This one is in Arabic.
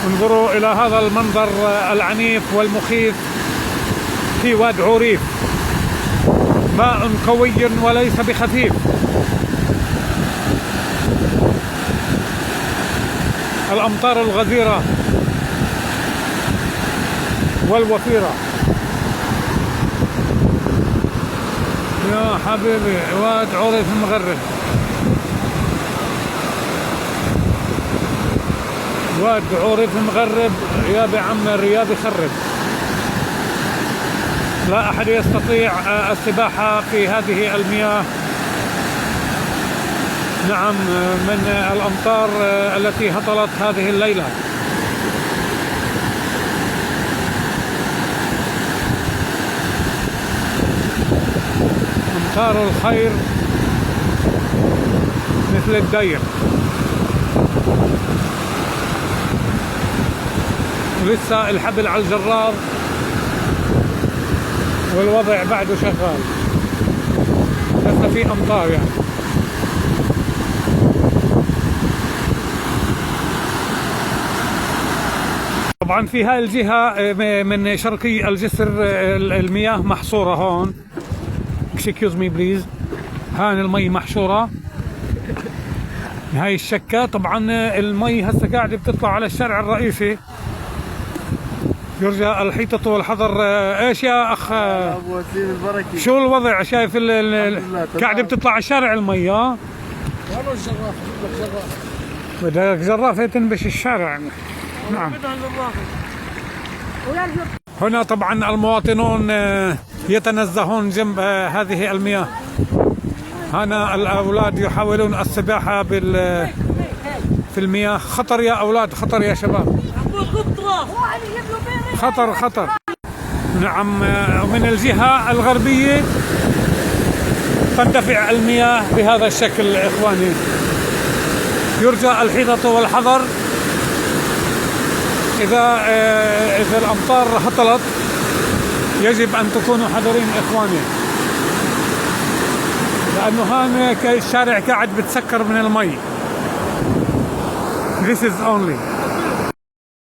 انظروا إلى هذا المنظر العنيف والمخيف في واد عوريف. ماء قوي وليس بخفيف. الأمطار الغزيرة والوفيرة. يا حبيبي واد عوريف المغرب، واد عوريف المغرب يا بعمر يا بخرب. لا أحد يستطيع السباحة في هذه المياه. نعم، من الأمطار التي هطلت هذه الليلة. أمطار الخير مثل الدير. ولسه الحبل على الجرار والوضع بعده شغال، لسه في أمطار يعني. طبعا في هاي الجهة من شرقي الجسر المياه محصورة هون. excuse me please. هان المي محشورة. هاي الشكة طبعا المي هسه قاعدة بتطلع على الشارع الرئيسي. يرجى الحيطة والحذر. ايش يا اخ ابو وسيم البركي، شو الوضع؟ شايف قاعدة بتطلع على الشارع المي. والله الجراف بدك جرافة تنبش الشارع. نعم. هنا طبعا المواطنون يتنزهون جنب هذه المياه. هنا الأولاد يحاولون السباحة في المياه. خطر يا أولاد، خطر يا شباب، خطر خطر. نعم، من الجهة الغربية تندفع المياه بهذا الشكل إخواني. يرجى الحيطة والحذر. إذا الأمطار هطلت يجب أن تكونوا حذرين إخواني، لأنه هان الشارع قاعد بتسكر من المي. This is only